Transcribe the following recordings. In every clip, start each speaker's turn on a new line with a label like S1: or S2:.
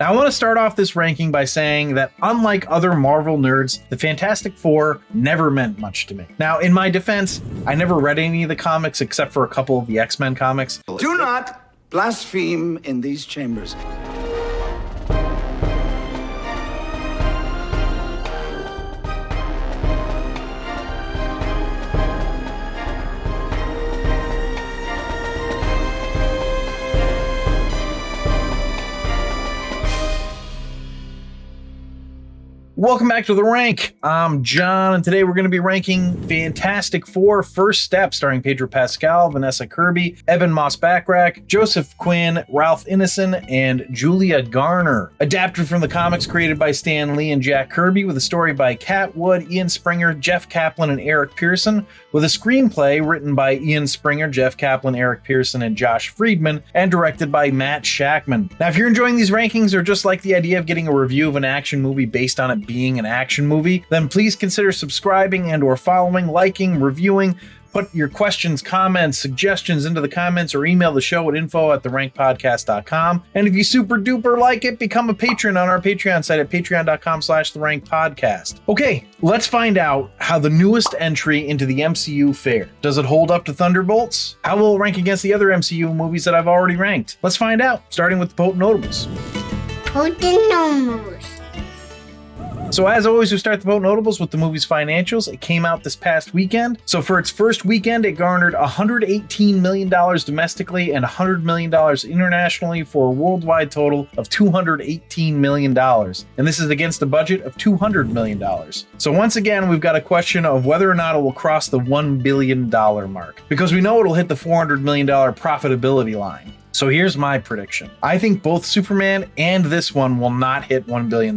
S1: Now, I want to start off this ranking by saying that unlike other Marvel nerds, the Fantastic Four never meant much to me. Now, in my defense, I never read any of the comics except for a couple of the X-Men comics.
S2: Do not blaspheme in these chambers.
S1: Welcome back to The Rank. I'm John, and today we're going to be ranking Fantastic Four First Step, starring Pedro Pascal, Vanessa Kirby, Ebon Moss-Bachrach, Joseph Quinn, Ralph Ineson, and Julia Garner. Adapted from the comics created by Stan Lee and Jack Kirby, with a story by Cat Wood, Ian Springer, Jeff Kaplan, and Eric Pearson, with a screenplay written by Ian Springer, Jeff Kaplan, Eric Pearson, and Josh Friedman, and directed by Matt Shakman. Now, if you're enjoying these rankings or just like the idea of getting a review of an action movie based on it being an action movie, then please consider subscribing and or following, liking, reviewing. Put your questions, comments, suggestions into the comments or email the show at info@therankpodcast.com. And if you super duper like it, become a patron on our Patreon site at patreon.com/therankpodcast. Okay, let's find out how the newest entry into the MCU fared. Does it hold up to Thunderbolts? How will it rank against the other MCU movies that I've already ranked? Let's find out, starting with the Potent Notables.
S3: Potent Notables.
S1: So as always, we start the Potent Notables with the movie's financials. It came out this past weekend. So for its first weekend, it garnered $118 million domestically and $100 million internationally for a worldwide total of $218 million. And this is against a budget of $200 million. So once again, we've got a question of whether or not it will cross the $1 billion mark, because we know it'll hit the $400 million profitability line. So here's my prediction. I think both Superman and this one will not hit $1 billion,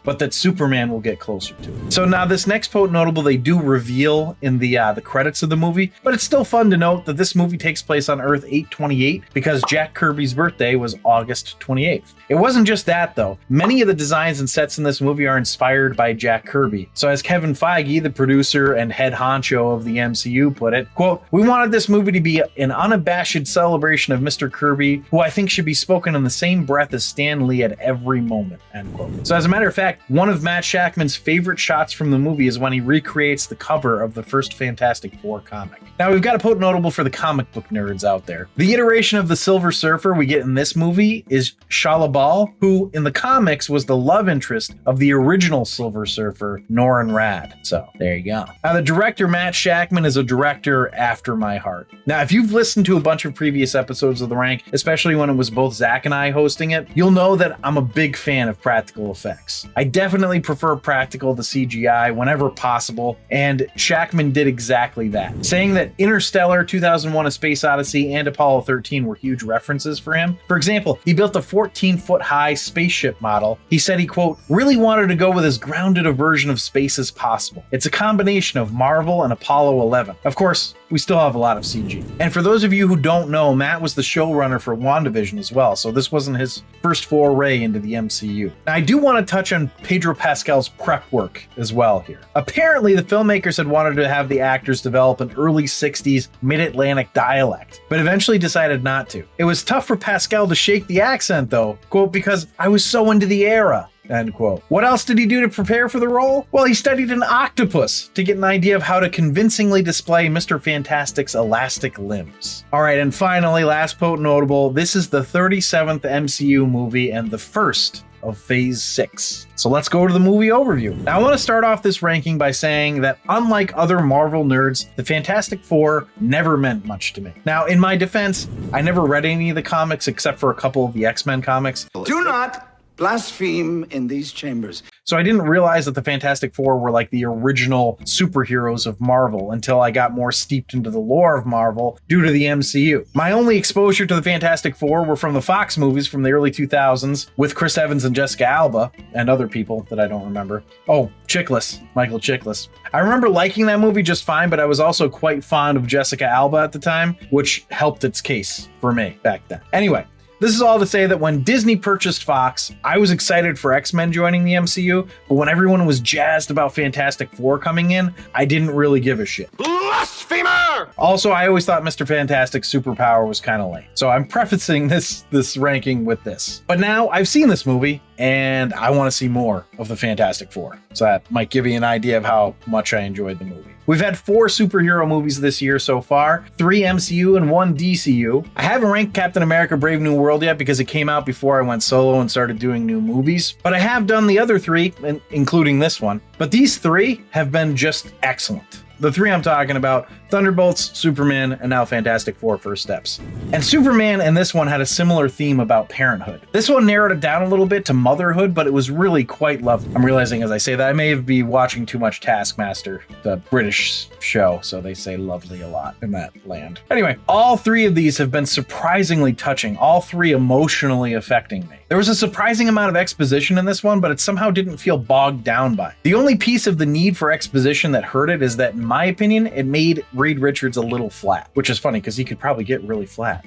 S1: but that Superman will get closer to it. So now this next Potent Notable, they do reveal in the credits of the movie, but it's still fun to note that this movie takes place on Earth 828 because Jack Kirby's birthday was August 28th. It wasn't just that though. Many of the designs and sets in this movie are inspired by Jack Kirby. So as Kevin Feige, the producer and head honcho of the MCU, put it, quote, "We wanted this movie to be an unabashed celebration of Mr. Kirby, who I think should be spoken in the same breath as Stan Lee at every moment," end quote. So as a matter of fact, one of Matt Shakman's favorite shots from the movie is when he recreates the cover of the first Fantastic Four comic. Now we've got a Potent Notable for the comic book nerds out there. The iteration of the Silver Surfer we get in this movie is Shalla Bal, who in the comics was the love interest of the original Silver Surfer, Norrin Radd. So there you go. Now the director, Matt Shakman, is a director after my heart. Now if you've listened to a bunch of previous episodes of The Rank, especially when it was both Zach and I hosting it, you'll know that I'm a big fan of practical effects. I definitely prefer practical to CGI whenever possible, and Shakman did exactly that, saying that Interstellar, 2001: A Space Odyssey, and Apollo 13 were huge references for him. For example, he built a 14-foot-high spaceship model. He said he, quote, "really wanted to go with as grounded a version of space as possible. It's a combination of Marvel and Apollo 11. Of course, we still have a lot of CG. And for those of you who don't know, Matt was the showrunner for WandaVision as well, so this wasn't his first foray into the MCU. Now, I do want to touch on Pedro Pascal's prep work as well here. Apparently, the filmmakers had wanted to have the actors develop an early 60s mid-Atlantic dialect, but eventually decided not to. It was tough for Pascal to shake the accent though, quote, "because I was so into the era," end quote. What else did he do to prepare for the role? Well, he studied an octopus to get an idea of how to convincingly display Mr. Fantastic's elastic limbs. All right, and finally, last Potent Notable, this is the 37th MCU movie and the first of Phase 6. So let's go to the movie overview. Now I want to start off this ranking by saying that unlike other Marvel nerds, the Fantastic Four never meant much to me. Now in my defense, I never read any of the comics except for a couple of the X-Men comics.
S2: Do not blaspheme in these chambers.
S1: So I didn't realize that the Fantastic Four were like the original superheroes of Marvel until I got more steeped into the lore of Marvel due to the MCU. My only exposure to the Fantastic Four were from the Fox movies from the early 2000s with Chris Evans and Jessica Alba and other people that I don't remember. Oh, Chiklis, Michael Chiklis. I remember liking that movie just fine, but I was also quite fond of Jessica Alba at the time, which helped its case for me back then. Anyway, this is all to say that when Disney purchased Fox, I was excited for X-Men joining the MCU, but when everyone was jazzed about Fantastic Four coming in, I didn't really give a shit.
S2: Blasphemer!
S1: Also, I always thought Mr. Fantastic's superpower was kind of lame. So I'm prefacing this ranking with this. But now I've seen this movie, and I want to see more of the Fantastic Four. So that might give you an idea of how much I enjoyed the movie. We've had 4 superhero movies this year so far, 3 MCU and 1 DCU. I haven't ranked Captain America Brave New World yet because it came out before I went solo and started doing new movies, but I have done the other 3, including this one. But these 3 have been just excellent. The 3 I'm talking about, Thunderbolts, Superman, and now Fantastic Four First Steps. And Superman and this one had a similar theme about parenthood. This one narrowed it down a little bit to motherhood, but it was really quite lovely. I'm realizing as I say that I may be watching too much Taskmaster, the British show, so they say lovely a lot in that land. Anyway, all 3 of these have been surprisingly touching, all 3 emotionally affecting me. There was a surprising amount of exposition in this one, but it somehow didn't feel bogged down by it. The only piece of the need for exposition that hurt it is that, in my opinion, it made Reed Richards a little flat, which is funny because he could probably get really flat.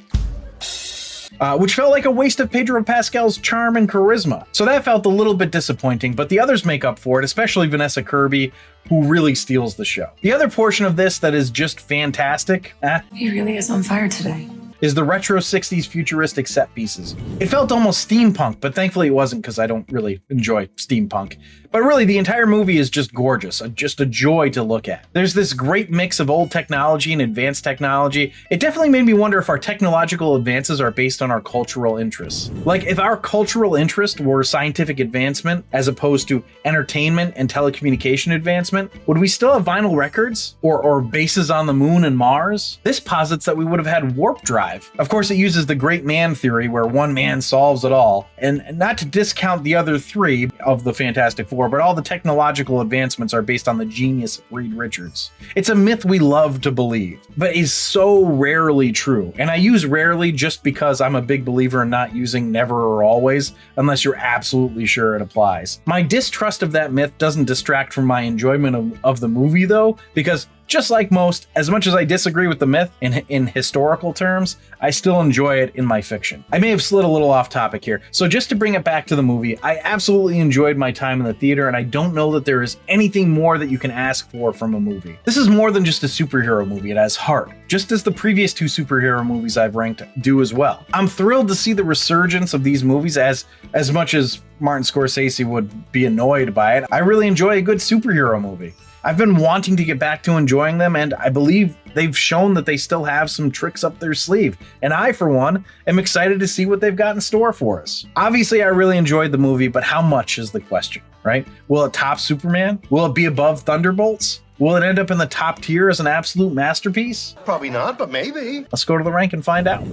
S1: Which felt like a waste of Pedro Pascal's charm and charisma. So that felt a little bit disappointing, but the others make up for it, especially Vanessa Kirby, who really steals the show. The other portion of this that is just fantastic,
S4: He really is on fire today.
S1: is the retro 60s futuristic set pieces. It felt almost steampunk, but thankfully it wasn't because I don't really enjoy steampunk. But really, the entire movie is just gorgeous, just a joy to look at. There's this great mix of old technology and advanced technology. It definitely made me wonder if our technological advances are based on our cultural interests. Like, if our cultural interest were scientific advancement as opposed to entertainment and telecommunication advancement, would we still have vinyl records? Or bases on the moon and Mars? This posits that we would have had warp drive. Of course, it uses the great man theory where one man solves it all. And not to discount the other 3 of the Fantastic Four, but all the technological advancements are based on the genius of Reed Richards. It's a myth we love to believe, but is so rarely true. And I use rarely just because I'm a big believer in not using never or always, unless you're absolutely sure it applies. My distrust of that myth doesn't distract from my enjoyment of the movie though, because just like most, as much as I disagree with the myth in historical terms, I still enjoy it in my fiction. I may have slid a little off topic here, so just to bring it back to the movie, I absolutely enjoyed my time in the theater, and I don't know that there is anything more that you can ask for from a movie. This is more than just a superhero movie, it has heart, just as the previous 2 superhero movies I've ranked do as well. I'm thrilled to see the resurgence of these movies as much as Martin Scorsese would be annoyed by it. I really enjoy a good superhero movie. I've been wanting to get back to enjoying them, and I believe they've shown that they still have some tricks up their sleeve. And I, for one, am excited to see what they've got in store for us. Obviously, I really enjoyed the movie, but how much is the question, right? Will it top Superman? Will it be above Thunderbolts? Will it end up in the top tier as an absolute masterpiece?
S5: Probably not, but maybe.
S1: Let's go to the rank and find out.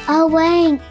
S3: A rank.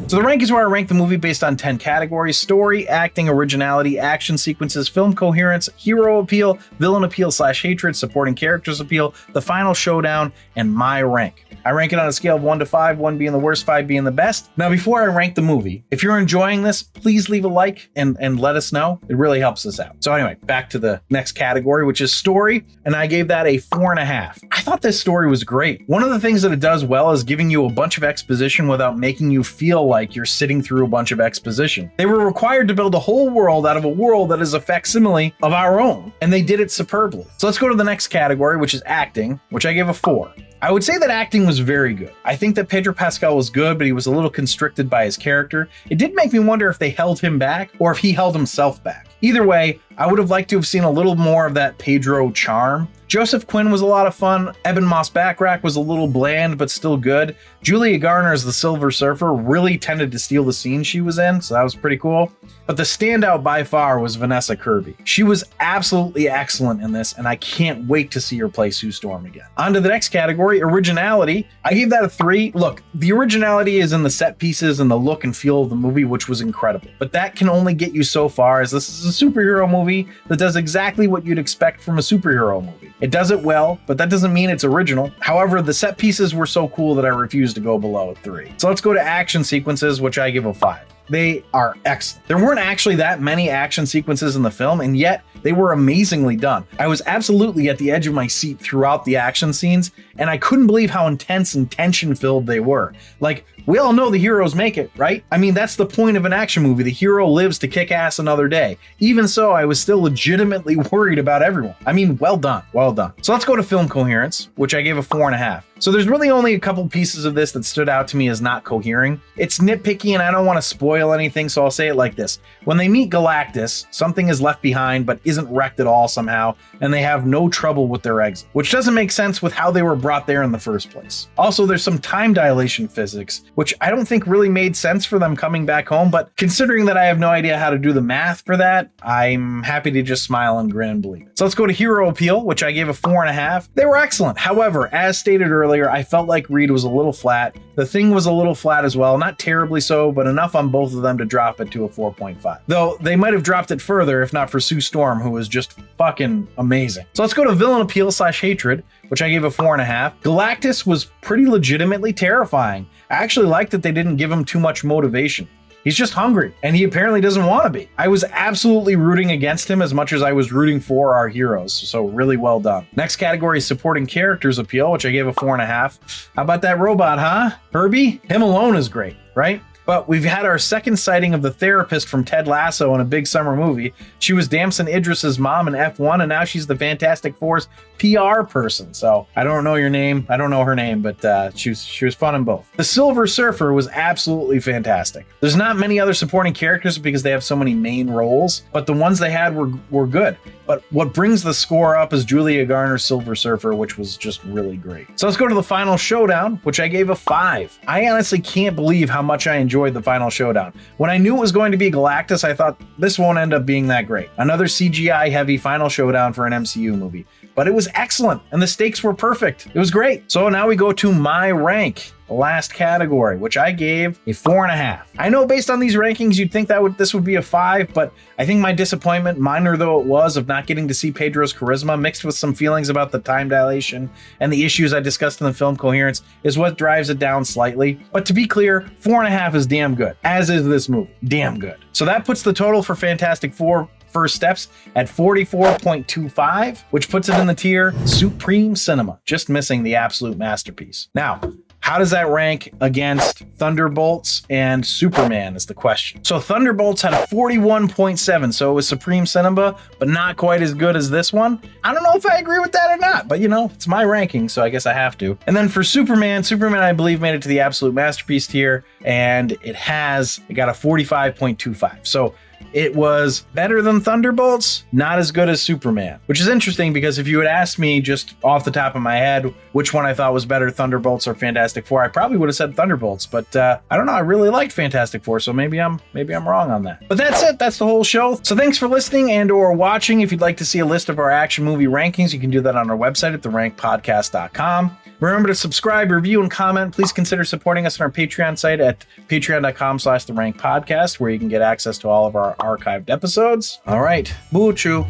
S1: So the rank is where I rank the movie based on 10 categories: story, acting, originality, action sequences, film coherence, hero appeal, villain appeal / hatred, supporting characters appeal, the final showdown, and my rank. I rank it on a scale of 1 to 5, 1 being the worst, 5 being the best. Now, before I rank the movie, if you're enjoying this, please leave a like and let us know. It really helps us out. So anyway, back to the next category, which is story, and I gave that a 4.5. I thought this story was great. One of the things that it does well is giving you a bunch of exposition without making you feel like you're sitting through a bunch of exposition. They were required to build a whole world out of a world that is a facsimile of our own, and they did it superbly. So let's go to the next category, which is acting, which I gave a 4. I would say that acting was very good. I think that Pedro Pascal was good, but he was a little constricted by his character. It did make me wonder if they held him back or if he held himself back. Either way, I would have liked to have seen a little more of that Pedro charm. Joseph Quinn was a lot of fun. Ebon Moss-Bachrach was a little bland, but still good. Julia Garner as the Silver Surfer really tended to steal the scene she was in, so that was pretty cool. But the standout by far was Vanessa Kirby. She was absolutely excellent in this, and I can't wait to see her play Sue Storm again. On to the next category, originality. I gave that a 3. Look, the originality is in the set pieces and the look and feel of the movie, which was incredible. But that can only get you so far, as this is a superhero movie that does exactly what you'd expect from a superhero movie. It does it well, but that doesn't mean it's original. However, the set pieces were so cool that I refused to go below a 3. So let's go to action sequences, which I give a 5. They are excellent. There weren't actually that many action sequences in the film, and yet they were amazingly done. I was absolutely at the edge of my seat throughout the action scenes, and I couldn't believe how intense and tension-filled they were. Like, We all know the heroes make it, right? I mean, that's the point of an action movie. The hero lives to kick ass another day. Even so, I was still legitimately worried about everyone. I mean, well done, well done. So let's go to film coherence, which I gave a 4.5. So there's really only a couple pieces of this that stood out to me as not cohering. It's nitpicky and I don't want to spoil anything, so I'll say it like this. When they meet Galactus, something is left behind but isn't wrecked at all somehow, and they have no trouble with their exit, which doesn't make sense with how they were brought there in the first place. Also, there's some time dilation physics, which I don't think really made sense for them coming back home, but considering that I have no idea how to do the math for that, I'm happy to just smile and grin and believe it. So let's go to hero appeal, which I gave a 4.5. They were excellent. However, as stated earlier, I felt like Reed was a little flat. The Thing was a little flat as well, not terribly so, but enough on both of them to drop it to a 4.5. Though they might have dropped it further if not for Sue Storm, who was just fucking amazing. So let's go to villain appeal / hatred, which I gave a 4.5. Galactus was pretty legitimately terrifying. I actually liked that they didn't give him too much motivation. He's just hungry, and he apparently doesn't want to be. I was absolutely rooting against him as much as I was rooting for our heroes, so really well done. Next category is supporting characters appeal, which I gave a 4.5. How about that robot, huh? Kirby? Him alone is great, right? But we've had our second sighting of the therapist from Ted Lasso in a big summer movie. She was Damson Idris's mom in F1, and now she's the Fantastic Four's PR person. So I don't know your name. I don't know her name, but she was fun in both. The Silver Surfer was absolutely fantastic. There's not many other supporting characters because they have so many main roles, but the ones they had were good. But what brings the score up is Julia Garner's Silver Surfer, which was just really great. So let's go to the final showdown, which I gave a 5. I honestly can't believe how much I enjoyed the final showdown. When I knew it was going to be Galactus, I thought this won't end up being that great. Another CGI heavy final showdown for an MCU movie. But it was excellent, and the stakes were perfect. It was great. So now we go to my rank. The last category, which I gave a 4.5. I know based on these rankings, you'd think that this would be a 5, but I think my disappointment, minor though it was, of not getting to see Pedro's charisma mixed with some feelings about the time dilation and the issues I discussed in the film coherence is what drives it down slightly. But to be clear, 4.5 is damn good, as is this movie. Damn good. So that puts the total for Fantastic Four First Steps at 44.25, which puts it in the tier Supreme Cinema, just missing the absolute masterpiece. Now, how does that rank against Thunderbolts and Superman is the question. So Thunderbolts had a 41.7, so it was Supreme Cinema, but not quite as good as this one. I don't know if I agree with that or not, but you know, it's my ranking, so I guess I have to. And then for Superman, I believe made it to the absolute masterpiece tier, and it got a 45.25. So it was better than Thunderbolts, not as good as Superman, which is interesting because if you had asked me just off the top of my head which one I thought was better, Thunderbolts or Fantastic Four, I probably would have said Thunderbolts, but I don't know, I really liked Fantastic Four, so maybe I'm wrong on that. But that's it, that's the whole show. So thanks for listening and or watching. If you'd like to see a list of our action movie rankings, you can do that on our website at therankpodcast.com. Remember to subscribe, review, and comment. Please consider supporting us on our Patreon site at patreon.com/therankpodcast, where you can get access to all of our archived episodes. All right, Boo-choo.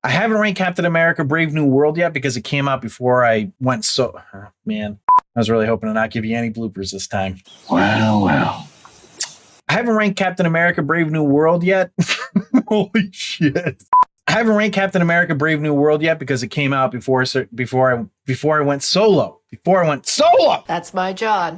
S1: I haven't ranked Captain America Brave New World yet because it came out before I went so... Oh, man, I was really hoping to not give you any bloopers this time.
S2: Well.
S1: I haven't ranked Captain America Brave New World yet. Holy shit. I haven't ranked Captain America Brave New World yet because it came out before I went solo. Before I went solo!
S5: That's my job.